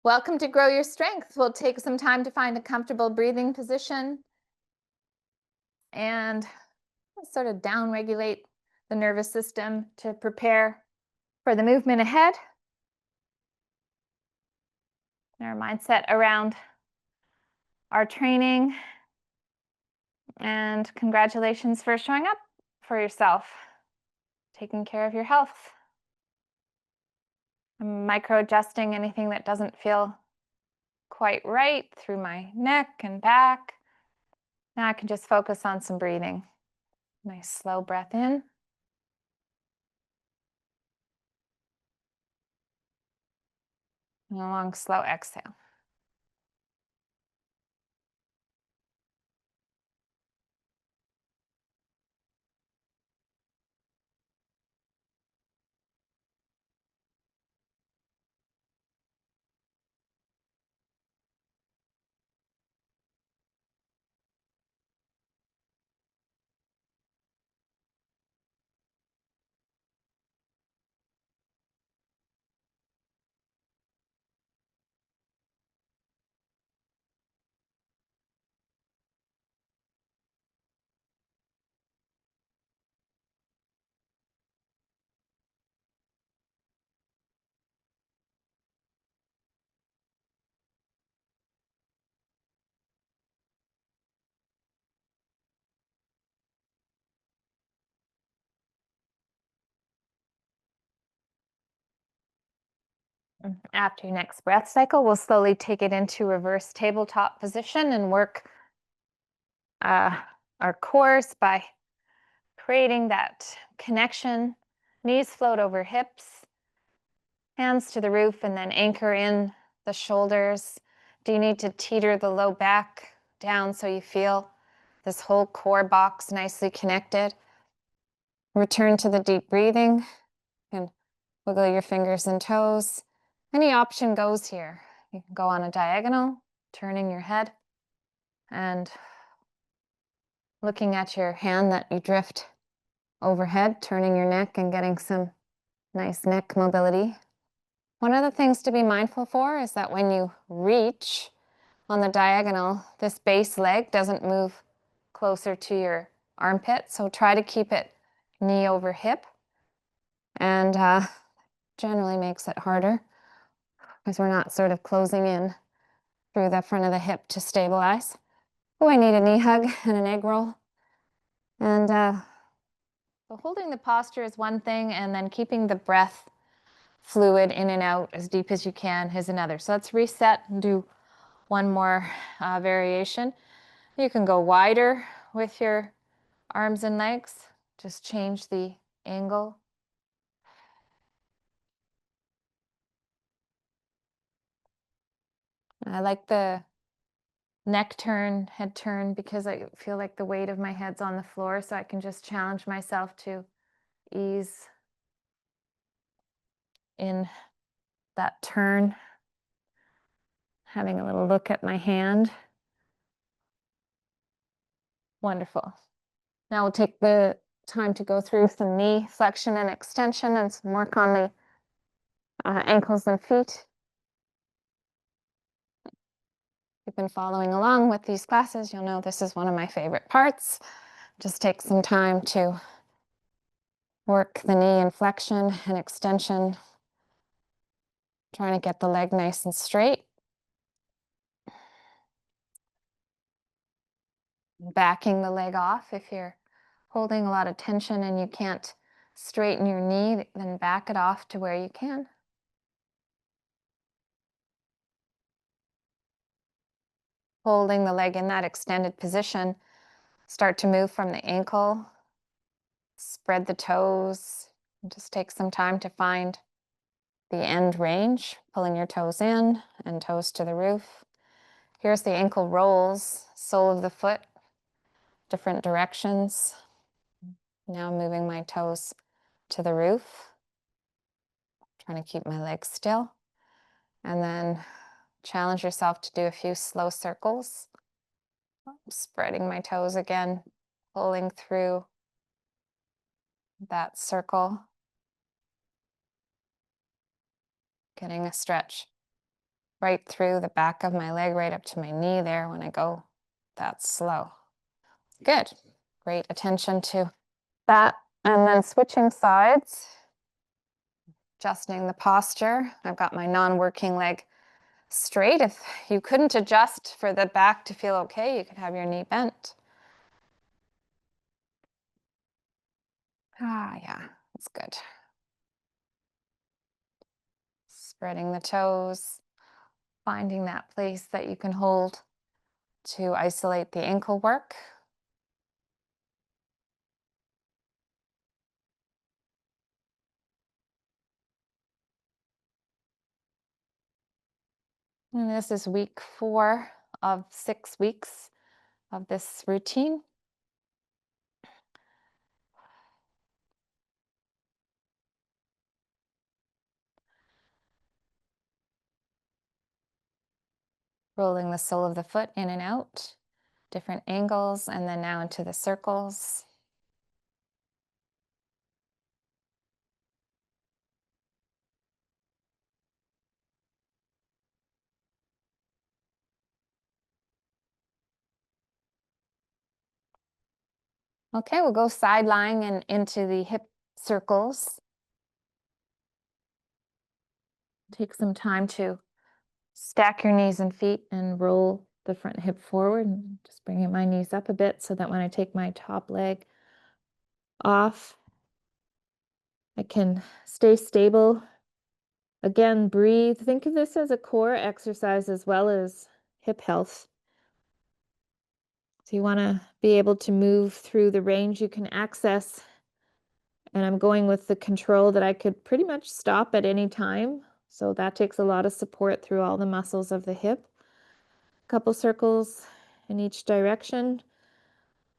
Welcome to Grow Your Strength. We'll take some time to find a comfortable breathing position and sort of down-regulate the nervous system to prepare for the movement ahead. Our mindset around our training. And congratulations for showing up for yourself, taking care of your health. I'm micro-adjusting anything that doesn't feel quite right through my neck and back. Now I can just focus on some breathing. Nice slow breath in. And a long, slow exhale. After your next breath cycle, we'll slowly take it into reverse tabletop position and work our cores by creating that connection. Knees float over hips, hands to the roof, and then anchor in the shoulders. Do you need to teeter the low back down so you feel this whole core box nicely connected? Return to the deep breathing and wiggle your fingers and toes. Any option goes here. You can go on a diagonal, turning your head and looking at your hand that you drift overhead, turning your neck and getting some nice neck mobility. One of the things to be mindful for is that when you reach on the diagonal, this base leg doesn't move closer to your armpit. So try to keep it knee over hip, and generally makes it harder because we're not sort of closing in through the front of the hip to stabilize. Oh, I need a knee hug and an egg roll. And so holding the posture is one thing, and then keeping the breath fluid in and out as deep as you can is another. So let's reset and do one more variation. You can go wider with your arms and legs. Just change the angle. I like the neck turn, head turn, because I feel like the weight of my head's on the floor, so I can just challenge myself to ease in that turn. Having a little look at my hand. Wonderful. Now we'll take the time to go through some knee flexion and extension and some work on the ankles and feet. If you've been following along with these classes, you'll know this is one of my favorite parts. Just take some time to work the knee in flexion and extension, trying to get the leg nice and straight. Backing the leg off. If you're holding a lot of tension and you can't straighten your knee, then back it off to where you can. Holding the leg in that extended position, start to move from the ankle, spread the toes, and just take some time to find the end range, pulling your toes in and toes to the roof. Here's the ankle rolls, sole of the foot, different directions. Now moving my toes to the roof, trying to keep my legs still. And then challenge yourself to do a few slow circles. Spreading my toes again, pulling through that circle. Getting a stretch right through the back of my leg, right up to my knee there when I go that slow. Good. Great attention to that. And then switching sides, adjusting the posture. I've got my non-working leg straight. If you couldn't adjust for the back to feel okay, you could have your knee bent. Yeah, that's good. Spreading the toes, finding that place that you can hold to isolate the ankle work. And this is week 4 of 6 weeks of this routine. Rolling the sole of the foot in and out, different angles, and then now into the circles. Okay, we'll go side lying and into the hip circles. Take some time to stack your knees and feet and roll the front hip forward, and just bringing my knees up a bit so that when I take my top leg off, I can stay stable. Again, breathe. Think of this as a core exercise as well as hip health. So you want to be able to move through the range you can access. And I'm going with the control that I could pretty much stop at any time. So that takes a lot of support through all the muscles of the hip. A couple circles in each direction.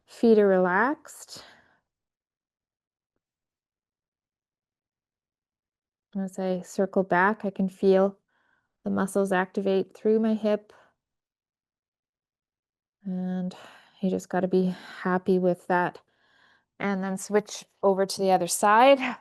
Feet are relaxed. As I circle back, I can feel the muscles activate through my hip. And you just got to be happy with that. And then switch over to the other side.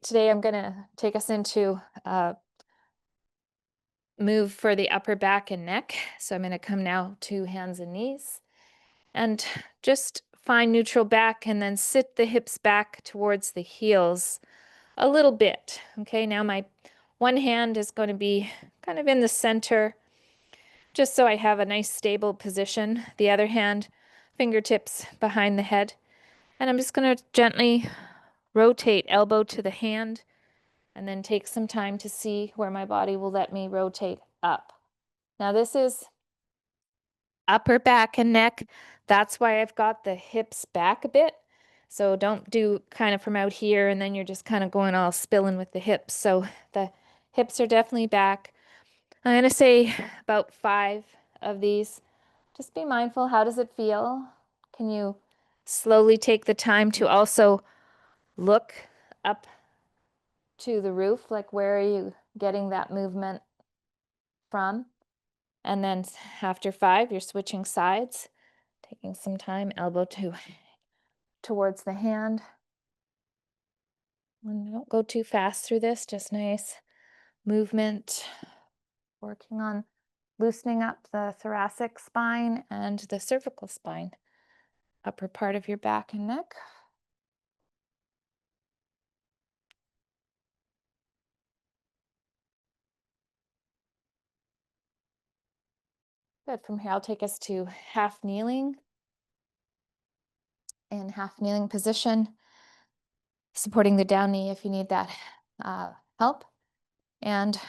Today I'm going to take us into move for the upper back and neck. So I'm going to come now to hands and knees and just find neutral back and then sit the hips back towards the heels a little bit. Okay, now my one hand is going to be kind of in the center just so I have a nice stable position. The other hand, fingertips behind the head. And I'm just going to gently rotate elbow to the hand and then take some time to see where my body will let me rotate up. Now this is upper back and neck. That's why I've got the hips back a bit. So don't do kind of from out here and then you're just kind of going all spilling with the hips. So the hips are definitely back. I'm going to say about 5 of these. Just be mindful. How does it feel? Can you slowly take the time to also look up to the roof? Like, where are you getting that movement from? And then after 5, you're switching sides, taking some time, elbow towards the hand. And don't go too fast through this, just nice movement, working on loosening up the thoracic spine and the cervical spine, upper part of your back and neck. Good. From here, I'll take us to half kneeling. In half kneeling position, supporting the down knee if you need that help. And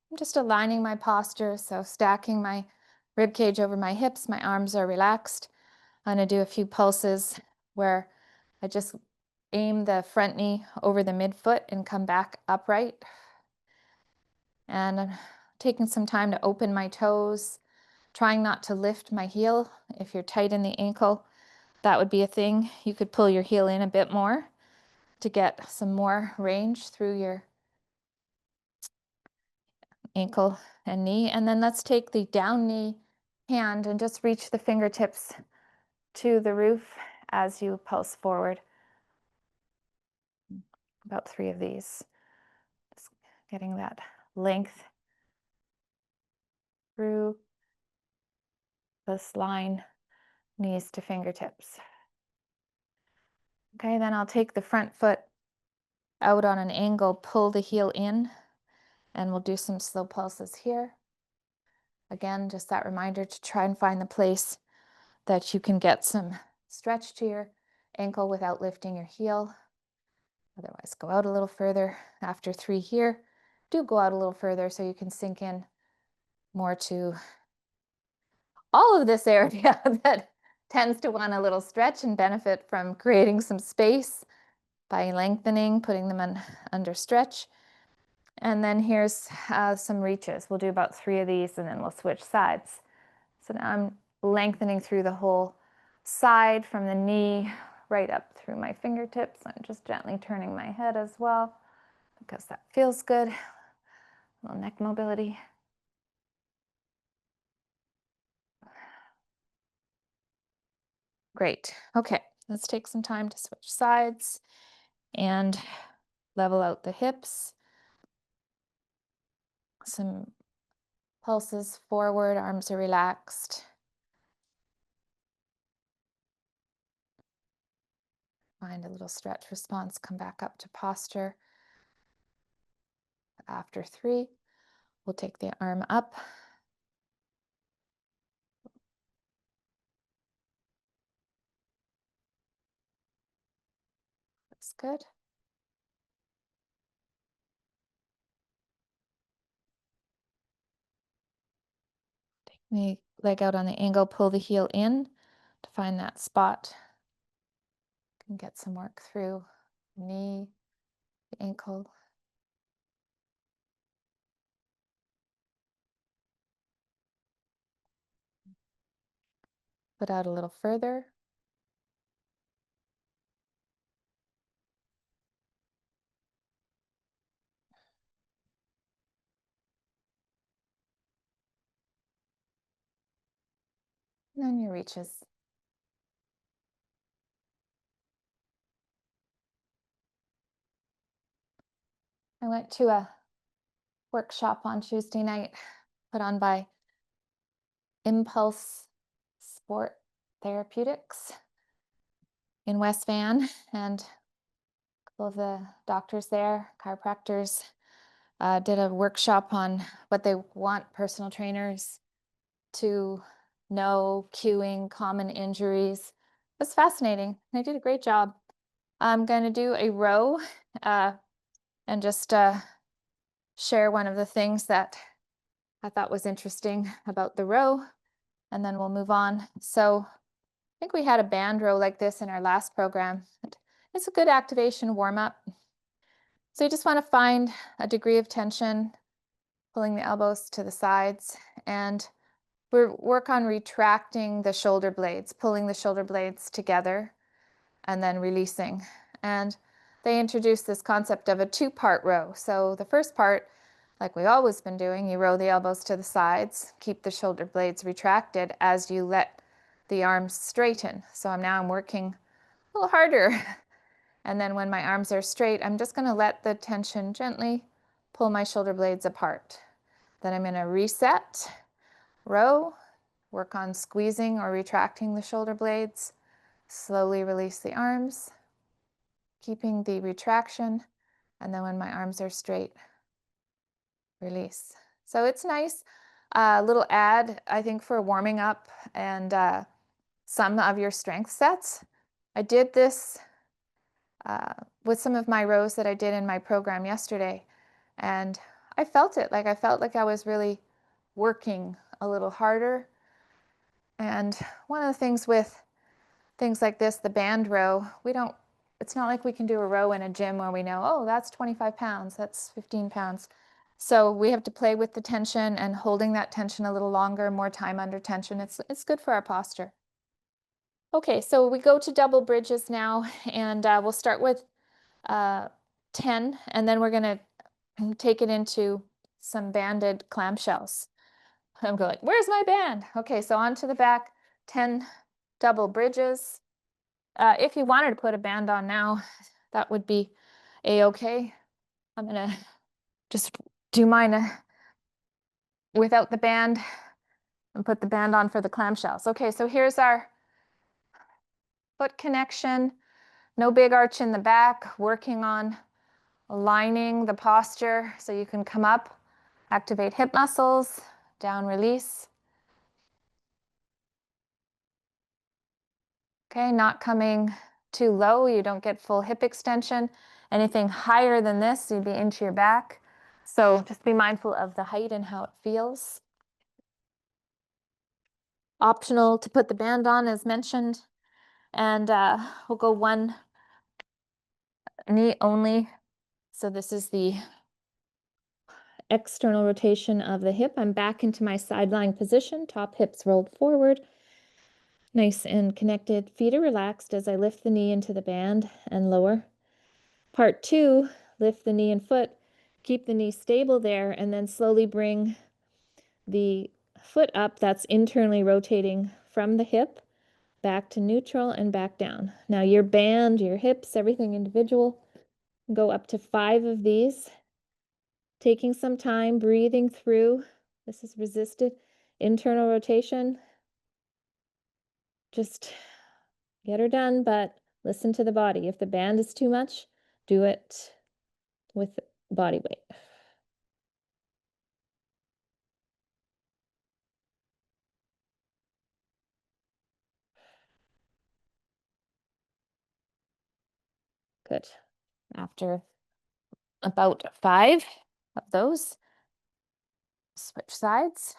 I'm just aligning my posture, so stacking my rib cage over my hips, my arms are relaxed. I'm going to do a few pulses where I just aim the front knee over the midfoot and come back upright. And I'm taking some time to open my toes, trying not to lift my heel. If you're tight in the ankle, that would be a thing. You could pull your heel in a bit more to get some more range through your ankle and knee. And then let's take the down knee hand and just reach the fingertips to the roof as you pulse forward. About 3 of these. Just getting that length through this line, knees to fingertips. Okay, then I'll take the front foot out on an angle, pull the heel in, and we'll do some slow pulses here. Again, just that reminder to try and find the place that you can get some stretch to your ankle without lifting your heel. Otherwise, go out a little further. After 3 here, do go out a little further so you can sink in more to all of this area that tends to want a little stretch and benefit from creating some space by lengthening, putting them under stretch. And then here's some reaches. We'll do about 3 of these and then we'll switch sides. So now I'm lengthening through the whole side from the knee right up through my fingertips. I'm just gently turning my head as well because that feels good. A little neck mobility. Great. Okay, let's take some time to switch sides and level out the hips. Some pulses forward, arms are relaxed. Find a little stretch response, come back up to posture. After 3, we'll take the arm up. That's good. Take the leg out on the angle, pull the heel in to find that spot. Can get some work through the knee, the ankle. Put out a little further. And then your reaches. I went to a workshop on Tuesday night put on by Impulse Sport Therapeutics in West Van, and a couple of the doctors there, chiropractors, did a workshop on what they want personal trainers to know, cueing, common injuries. It was fascinating. They did a great job. I'm going to do a row and just share one of the things that I thought was interesting about the row, and then we'll move on. So I think we had a band row like this in our last program. It's a good activation warm-up. So you just want to find a degree of tension, pulling the elbows to the sides, and we work on retracting the shoulder blades, pulling the shoulder blades together and then releasing. And they introduced this concept of a 2-part row. So the first part, like we always been doing, you row the elbows to the sides, keep the shoulder blades retracted as you let the arms straighten. So I'm working a little harder. And then when my arms are straight, I'm just going to let the tension gently pull my shoulder blades apart. Then I'm going to reset, row, work on squeezing or retracting the shoulder blades, slowly release the arms, keeping the retraction, and then when my arms are straight, release. So it's nice, a little add, I think, for warming up and some of your strength sets. I did this with some of my rows that I did in my program yesterday, and I felt it. I felt like I was really working a little harder. And one of the things with things like this, the band row, we don't it's not like we can do a row in a gym where we know, oh, that's 25 pounds, that's 15 pounds. So we have to play with the tension and holding that tension a little longer, more time under tension. It's good for our posture. Okay, so we go to double bridges now, and we'll start with 10, and then we're going to take it into some banded clamshells. I'm going, where's my band? Okay, so onto the back, 10 double bridges. If you wanted to put a band on now, that would be a-okay. I'm gonna just do mine without the band and put the band on for the clamshells. Okay, so here's our foot connection. No big arch in the back, working on aligning the posture so you can come up, activate hip muscles, down release. Okay, not coming too low, you don't get full hip extension. Anything higher than this, you'd be into your back. So just be mindful of the height and how it feels. Optional to put the band on as mentioned. And we'll go one knee only. So this is the external rotation of the hip. I'm back into my side lying position, top hips rolled forward. Nice and connected. Feet are relaxed as I lift the knee into the band and lower. Part 2, lift the knee and foot, keep the knee stable there, and then slowly bring the foot up. That's internally rotating from the hip back to neutral and back down. Now your band, your hips, everything individual. Go up to 5 of these. Taking some time, breathing through. This is resisted. Internal rotation. Just get her done, but listen to the body. If the band is too much, do it with body weight. Good. After about 5 of those, switch sides.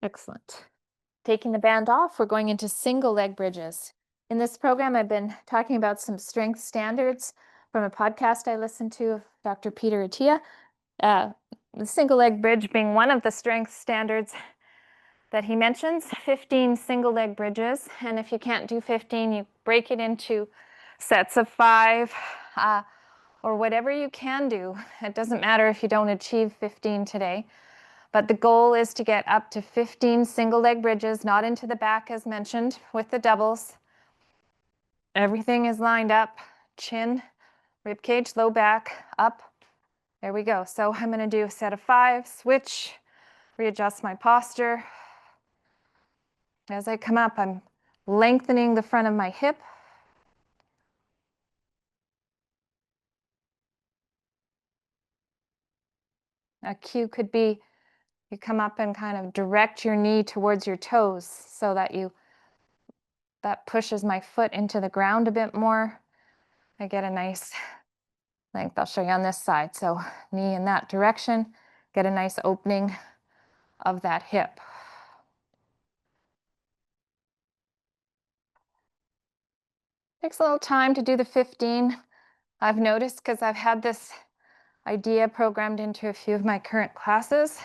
Excellent. Taking the band off, we're going into single leg bridges. In this program, I've been talking about some strength standards from a podcast I listened to of Dr. Peter Attia. The single leg bridge being one of the strength standards that he mentions, 15 single leg bridges. And if you can't do 15, you break it into sets of 5 or whatever you can do. It doesn't matter if you don't achieve 15 today. But the goal is to get up to 15 single leg bridges, not into the back as mentioned with the doubles. Everything is lined up, chin, rib cage, low back, up. There we go. So I'm going to do a set of 5, switch, readjust my posture. As I come up, I'm lengthening the front of my hip. A cue could be you come up and kind of direct your knee towards your toes so that that pushes my foot into the ground a bit more. I get a nice length. I'll show you on this side. So knee in that direction, get a nice opening of that hip. Takes a little time to do the 15. I've noticed because I've had this idea programmed into a few of my current classes,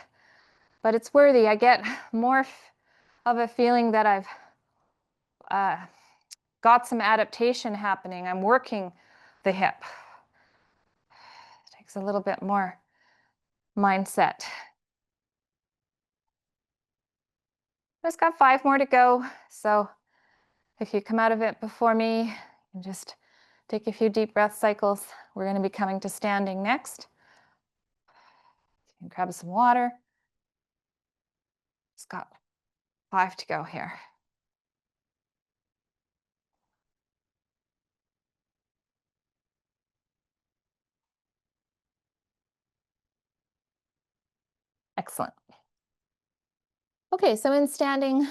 but it's worthy. I get more of a feeling that I've got some adaptation happening. I'm working the hip. It takes a little bit more mindset. Just got 5 more to go. So if you come out of it before me, and just take a few deep breath cycles. We're going to be coming to standing next. You can grab some water. Just got 5 to go here. Excellent. Okay, so in standing,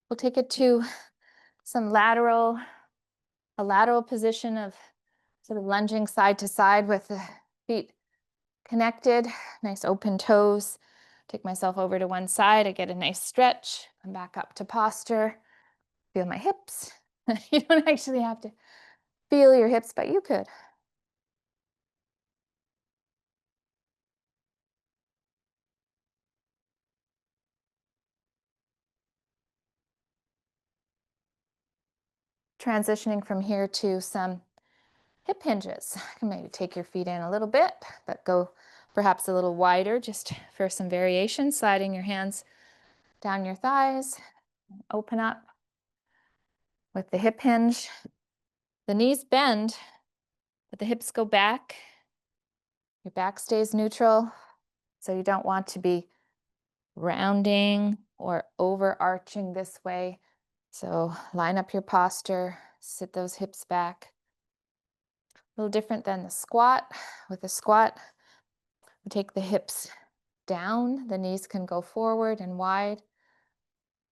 we'll take it to a lateral position of sort of lunging side to side with the feet connected, nice open toes. Take myself over to one side, I get a nice stretch, come back up to posture, feel my hips. You don't actually have to feel your hips, but you could. Transitioning from here to some hip hinges. You can maybe take your feet in a little bit, but go perhaps a little wider just for some variation, sliding your hands down your thighs, open up with the hip hinge. The knees bend, but the hips go back. Your back stays neutral, so you don't want to be rounding or overarching this way. So line up your posture, sit those hips back. A little different than the squat. With the squat, we take the hips down, the knees can go forward and wide,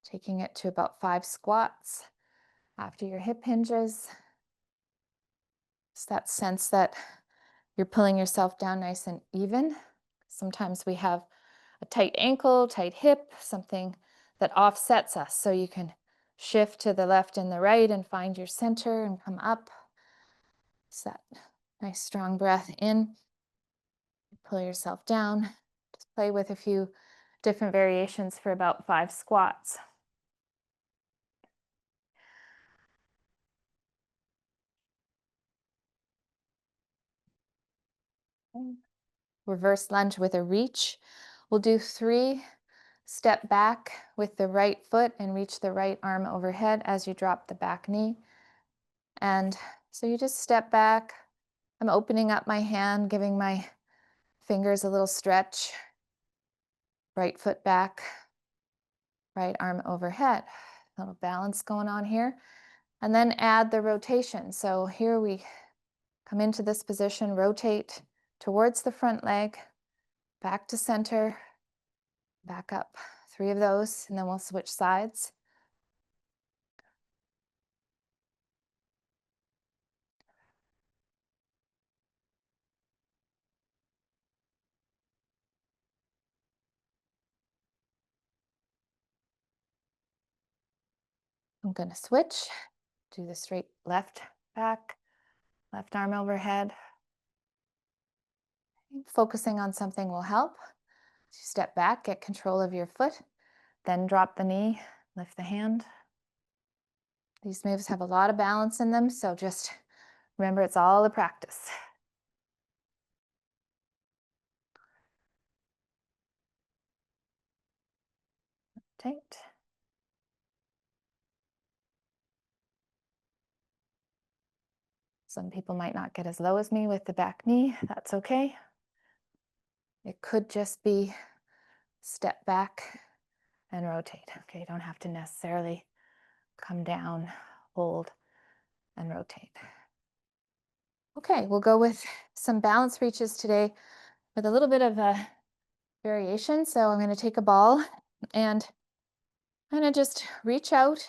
taking it to about 5 squats after your hip hinges. It's that sense that you're pulling yourself down nice and even. Sometimes we have a tight ankle, tight hip, something that offsets us. So you can shift to the left and the right and find your center and come up. It's that nice strong breath in. Pull yourself down. Just play with a few different variations for about 5 squats. Reverse lunge with a reach. We'll do 3 step back with the right foot and reach the right arm overhead as you drop the back knee. And so you just step back. I'm opening up my hand, giving my fingers a little stretch. Right foot back, right arm overhead. A little balance going on here. And then add the rotation. So here we come into this position, rotate towards the front leg, back to center, back up. 3 of those, and then we'll switch sides. I'm going to switch, do the straight left back, left arm overhead. Focusing on something will help. So you step back, get control of your foot, then drop the knee, lift the hand. These moves have a lot of balance in them, so just remember it's all a practice. Tight. Some people might not get as low as me with the back knee. That's okay. It could just be step back and rotate. Okay, you don't have to necessarily come down, hold, and rotate. Okay, we'll go with some balance reaches today with a little bit of a variation. So I'm going to take a ball and I'm going to just reach out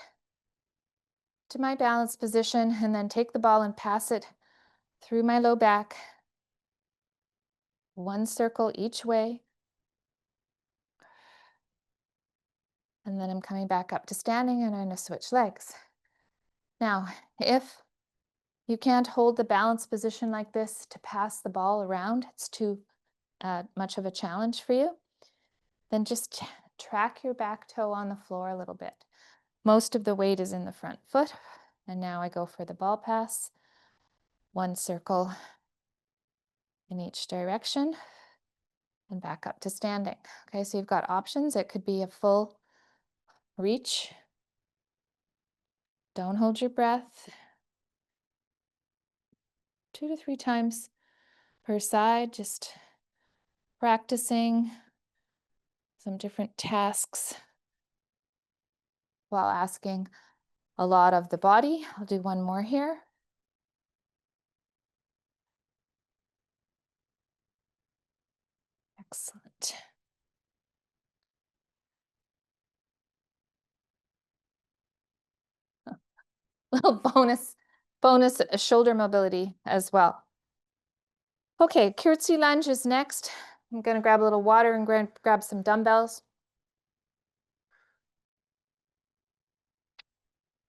to my balance position and then take the ball and pass it through my low back. 1 circle each way. And then I'm coming back up to standing and I'm going to switch legs. Now, if you can't hold the balance position like this to pass the ball around, it's too much of a challenge for you, then just track your back toe on the floor a little bit. Most of the weight is in the front foot. And now I go for the ball pass. 1 circle in each direction and back up to standing. Okay, so you've got options. It could be a full reach. Don't hold your breath. 2 to 3 times per side, just practicing some different tasks while asking a lot of the body. I'll do 1 more here. Excellent. little bonus shoulder mobility as well. Okay, curtsy lunge is next. I'm going to grab a little water and grab some dumbbells.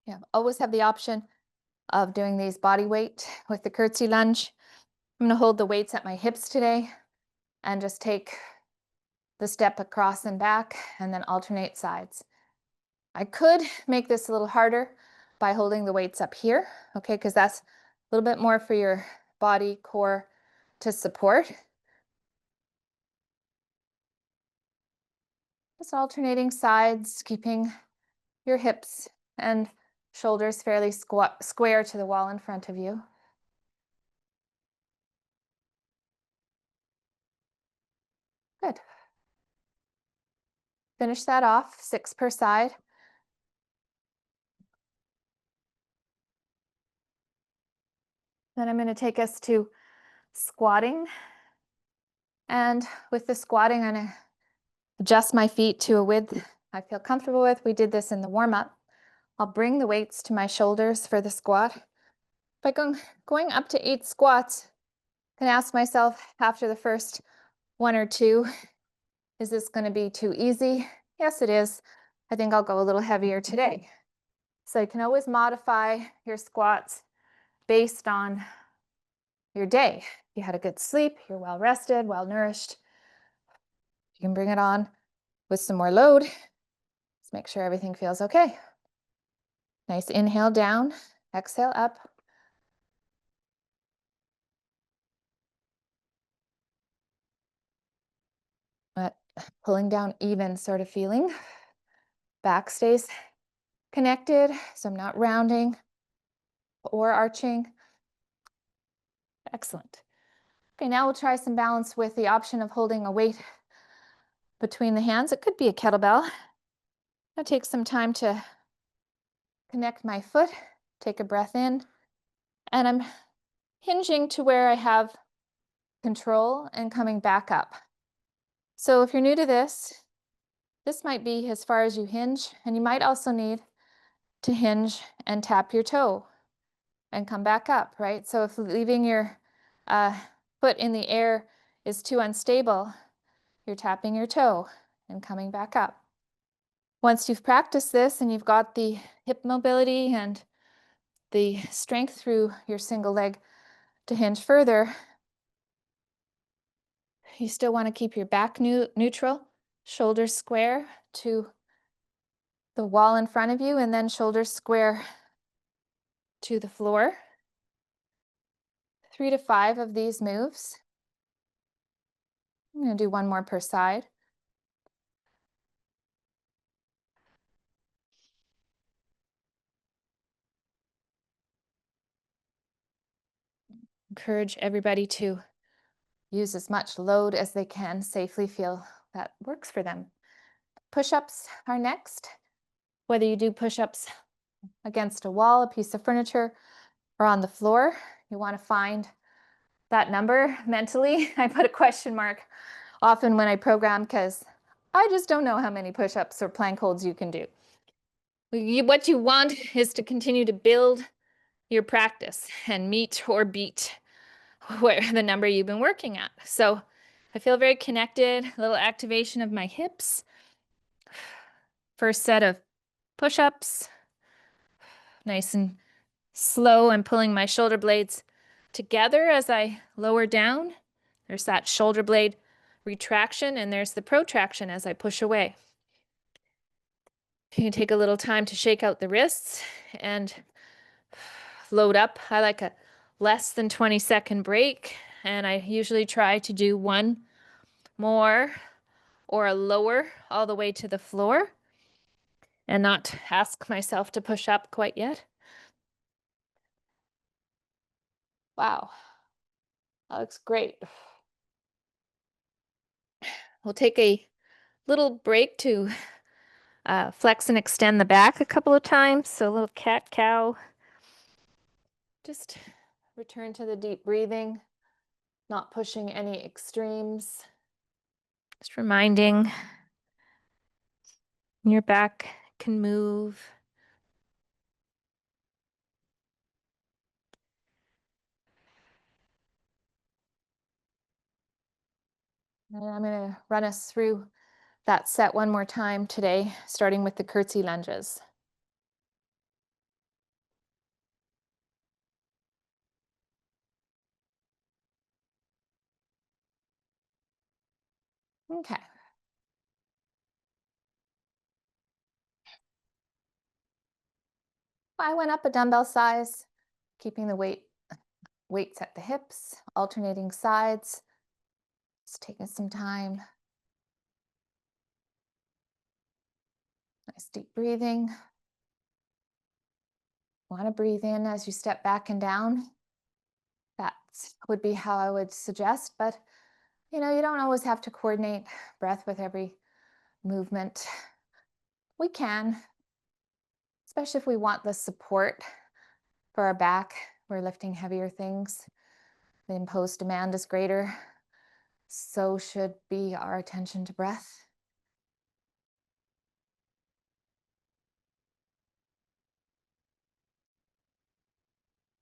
Yeah, always have the option of doing these body weight with the curtsy lunge. I'm going to hold the weights at my hips today and just take the step across and back and then alternate sides. I could make this a little harder by holding the weights up here, okay, because that's a little bit more for your body core to support. Just alternating sides, keeping your hips and shoulders fairly square to the wall in front of you. Good. Finish that off, 6 per side. Then I'm going to take us to squatting. And with the squatting, I'm going to adjust my feet to a width I feel comfortable with. We did this in the warm-up. I'll bring the weights to my shoulders for the squat. By going up to 8 squats, I can ask myself after the first 1 or 2, is this going to be too easy? Yes, it is. I think I'll go a little heavier today. So you can always modify your squats based on your day. If you had a good sleep, you're well rested, well nourished, you can bring it on with some more load. Just make sure everything feels okay. Nice inhale down, exhale up. But pulling down even sort of feeling. Back stays connected, so I'm not rounding or arching. Excellent. Okay, now we'll try some balance with the option of holding a weight between the hands. It could be a kettlebell. I'll take some time to connect my foot, take a breath in, and I'm hinging to where I have control and coming back up. So if you're new to this might be as far as you hinge, and you might also need to hinge and tap your toe and come back up, right? So if leaving your foot in the air is too unstable, you're tapping your toe and coming back up. Once you've practiced this and you've got the hip mobility and the strength through your single leg to hinge further, you still want to keep your back neutral, shoulders square to the wall in front of you, and then shoulders square to the floor. 3 to 5 of these moves. I'm going to do 1 more per side. Encourage everybody to use as much load as they can, safely feel that works for them. Push-ups are next. Whether you do push-ups against a wall, a piece of furniture, or on the floor, you want to find that number mentally. I put a question mark often when I program because I just don't know how many push-ups or plank holds you can do. What you want is to continue to build your practice and meet or beat where the number you've been working at. So I feel very connected, a little activation of my hips. First set of push-ups. Nice and slow. I'm pulling my shoulder blades together as I lower down. There's that shoulder blade retraction, and there's the protraction as I push away. You can take a little time to shake out the wrists and load up. I like a less than 20-second break, and I usually try to do 1 more or a lower all the way to the floor and not ask myself to push up quite yet. Wow, that looks great. We'll take a little break to flex and extend the back a couple of times. So a little cat-cow. Just return to the deep breathing, not pushing any extremes. Just reminding your back can move. And I'm going to run us through that set one more time today, starting with the curtsy lunges. Okay. I went up a dumbbell size, keeping the weights at the hips, alternating sides. Just taking some time. Nice deep breathing. Want to breathe in as you step back and down. That would be how I would suggest, but you don't always have to coordinate breath with every movement. We can, especially if we want the support for our back. We're lifting heavier things. The imposed demand is greater. So should be our attention to breath.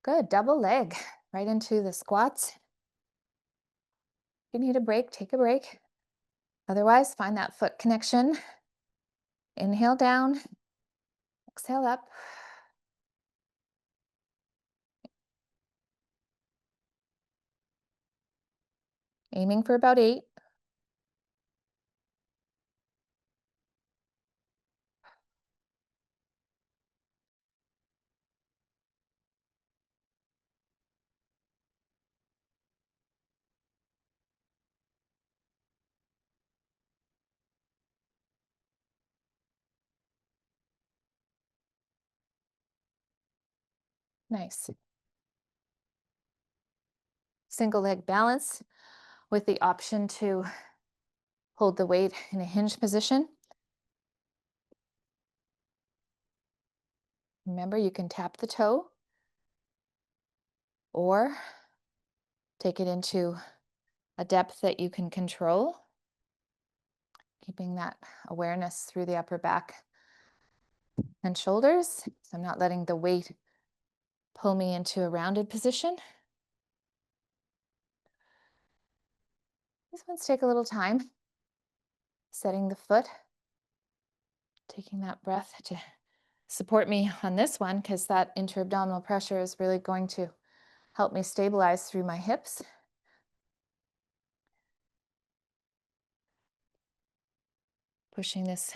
Good, double leg right into the squats. If you need a break, take a break. Otherwise, find that foot connection. Inhale down, exhale up. Aiming for about 8. Nice. Single leg balance with the option to hold the weight in a hinge position. Remember, you can tap the toe or take it into a depth that you can control, keeping that awareness through the upper back and shoulders. So I'm not letting the weight pull me into a rounded position. These ones take a little time. Setting the foot, taking that breath to support me on this one, because that intra-abdominal pressure is really going to help me stabilize through my hips. Pushing this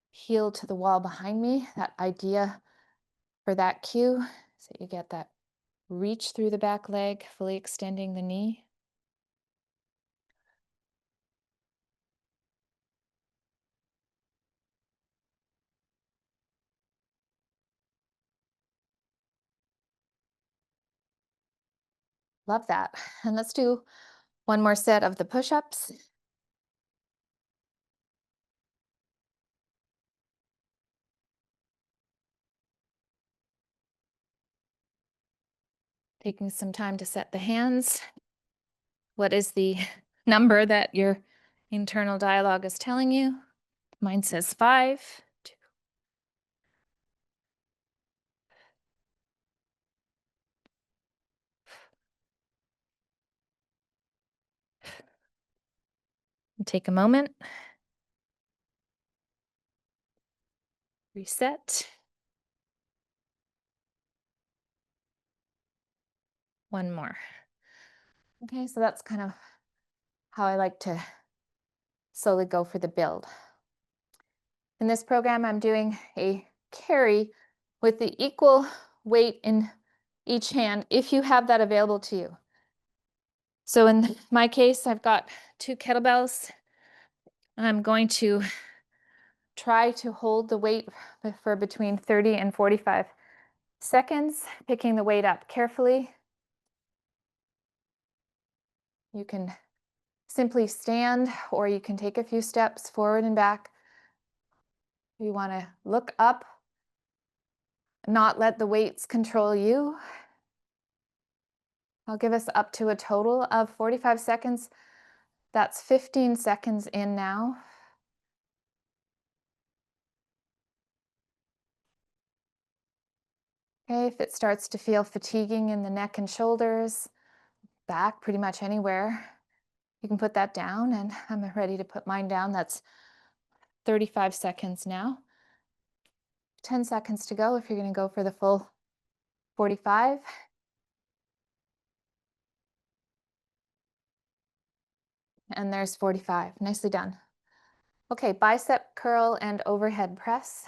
heel to the wall behind me. That idea for that cue is that you get that reach through the back leg, fully extending the knee. Love that. And let's do one more set of the push-ups. Taking some time to set the hands. What is the number that your internal dialogue is telling you? Mine says 5, 2. Take a moment. Reset. One more. Okay, so that's kind of how I like to slowly go for the build. In this program, I'm doing a carry with the equal weight in each hand if you have that available to you. So in my case, I've got 2 kettlebells. I'm going to try to hold the weight for between 30 and 45 seconds, picking the weight up carefully. You can simply stand, or you can take a few steps forward and back. You want to look up, not let the weights control you. I'll give us up to a total of 45 seconds. That's 15 seconds in now. Okay, if it starts to feel fatiguing in the neck and shoulders, back, pretty much anywhere, You can put that down, and I'm ready to put mine down. That's 35 seconds now. 10 seconds to go if you're going to go for the full 45. And there's 45. Nicely done. Okay, bicep curl and overhead press.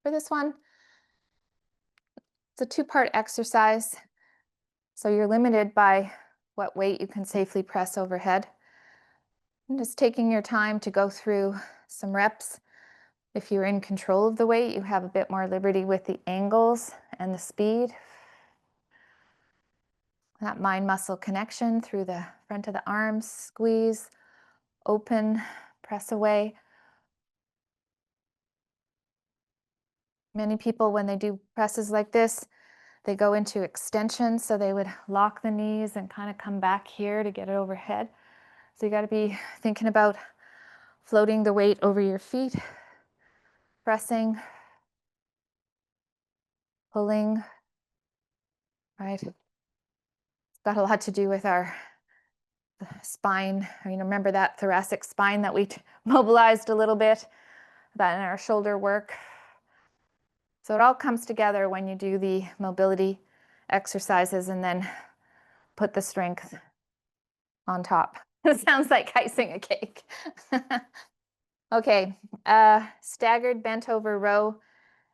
For this one, it's a two-part exercise, so you're limited by what weight you can safely press overhead. And just taking your time to go through some reps. If you're in control of the weight, you have a bit more liberty with the angles and the speed. That mind-muscle connection through the front of the arms, squeeze, open, press away. Many people, when they do presses like this, they go into extension, so they would lock the knees and kind of come back here to get it overhead. So you got to be thinking about floating the weight over your feet, pressing, pulling, right? It's got a lot to do with our spine. Remember that thoracic spine that we mobilized a little bit, that in our shoulder work. So it all comes together when you do the mobility exercises and then put the strength on top. It sounds like icing a cake. Okay, staggered bent over row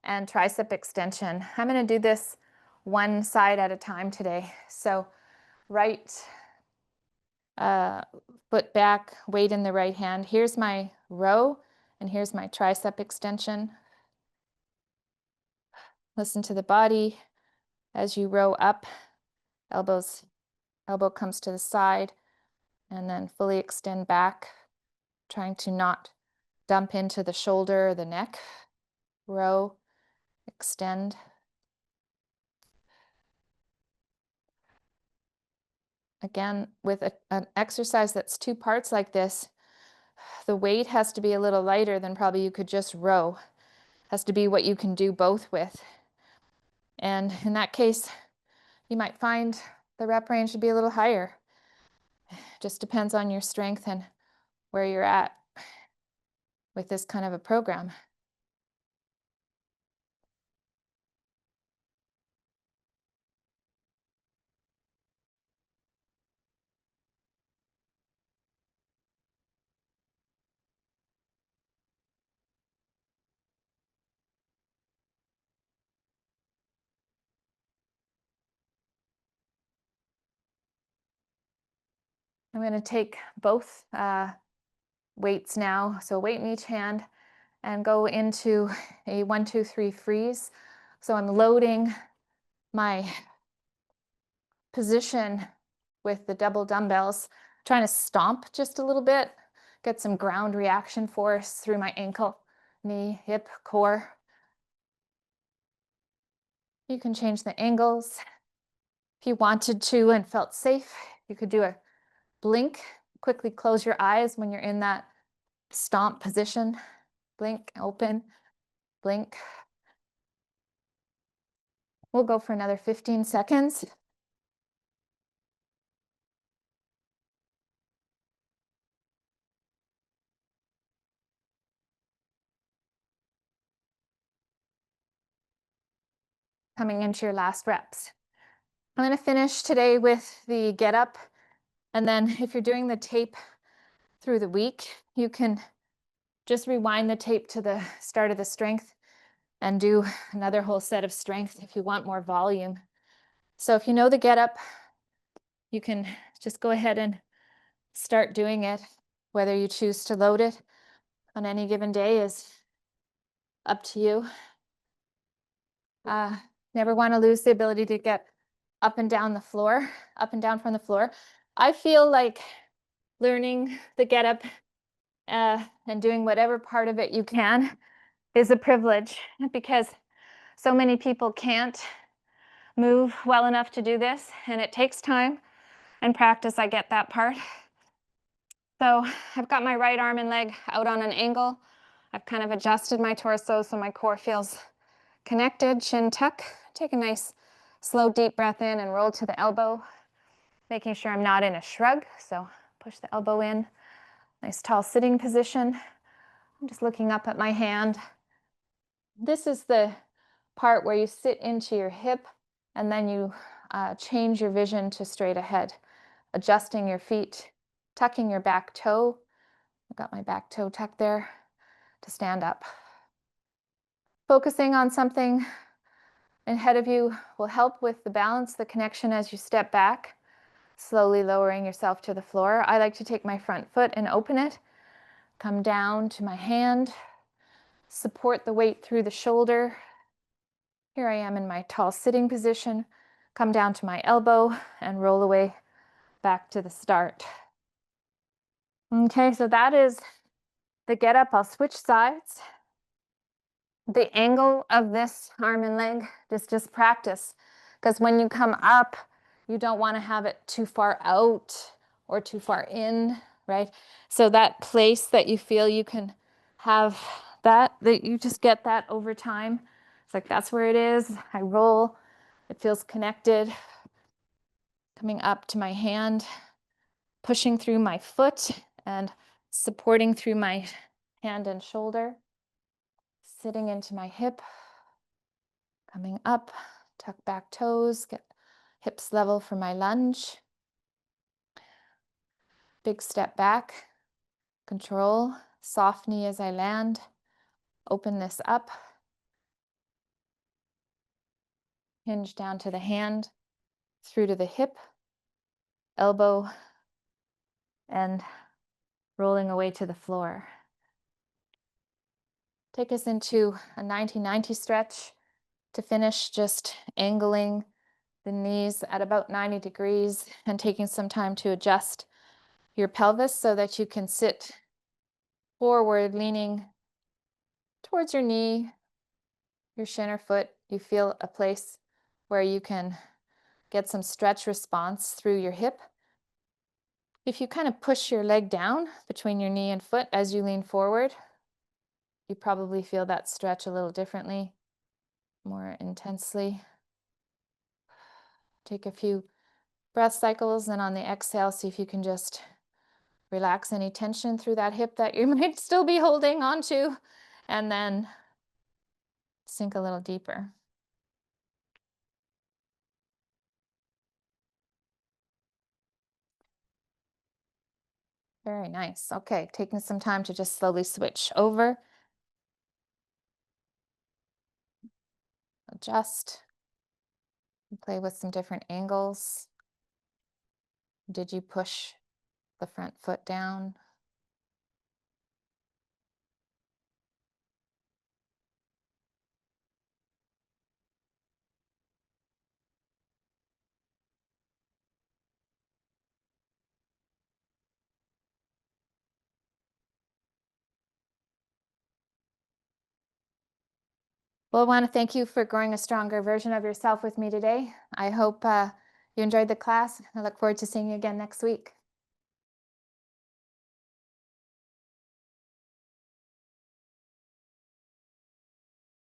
and tricep extension. I'm going to do this one side at a time today. So right foot back, weight in the right hand. Here's my row, and here's my tricep extension. Listen to the body as you row up. Elbow comes to the side, and then fully extend back, trying to not dump into the shoulder or the neck. Row, extend. Again, with an exercise that's two parts like this, the weight has to be a little lighter than probably you could just row. Has to be what you can do both with. And in that case, you might find the rep range to be a little higher. Just depends on your strength and where you're at with this kind of a program. I'm going to take both weights now, so weight in each hand, and go into a 1, 2, 3 freeze. So I'm loading my position with the double dumbbells, trying to stomp just a little bit, get some ground reaction force through my ankle, knee, hip, core. You can change the angles. If you wanted to and felt safe, you could do a blink. Quickly close your eyes when you're in that stomp position. Blink, open, blink. We'll go for another 15 seconds. Coming into your last reps. I'm going to finish today with the get up. And then if you're doing the tape through the week, you can just rewind the tape to the start of the strength and do another whole set of strength if you want more volume. So if you know the get up, you can just go ahead and start doing it. Whether you choose to load it on any given day is up to you. Never want to lose the ability to get up and down the floor, up and down from the floor. I feel like learning the get up and doing whatever part of it you can is a privilege, because so many people can't move well enough to do this, and it takes time and practice. I get that part. So I've got my right arm and leg out on an angle. I've kind of adjusted my torso so my core feels connected, chin tuck. Take a nice Slow, deep breath in and roll to the elbow, making sure I'm not in a shrug. So push the elbow in. Nice tall sitting position. I'm just looking up at my hand. This is the part where you sit into your hip and then you change your vision to straight ahead, adjusting your feet, tucking your back toe. I've got my back toe tucked there to stand up. Focusing on something ahead of you will help with the balance, the connection as you step back, slowly lowering yourself to the floor. I like to take my front foot and open it, come down to my hand, support the weight through the shoulder. Here I am in my tall sitting position, come down to my elbow and roll away back to the start. Okay, so that is the get up. I'll switch sides. The angle of this arm and leg, just practice. Because when you come up, you don't want to have it too far out or too far in, right? So that place that you feel you can have that you just get that over time. It's like, that's where it is. I roll, it feels connected. Coming up to my hand, pushing through my foot and supporting through my hand and shoulder. Sitting into my hip, coming up, tuck back toes, get hips level for my lunge. Big step back, control, soft knee as I land. Open this up. Hinge down to the hand, through to the hip, elbow, and rolling away to the floor. Take us into a 90-90 stretch to finish, just angling the knees at about 90 degrees and taking some time to adjust your pelvis so that you can sit forward, leaning towards your knee, your shin or foot. You feel a place where you can get some stretch response through your hip. If you kind of push your leg down between your knee and foot as you lean forward, you probably feel that stretch a little differently, more intensely. Take a few breath cycles, and on the exhale, see if you can just relax any tension through that hip that you might still be holding onto, and then sink a little deeper. Very nice. Okay, taking some time to just slowly switch over. Adjust. Play with some different angles. Did you push the front foot down? Well, I want to thank you for growing a stronger version of yourself with me today. I hope you enjoyed the class. I look forward to seeing you again next week.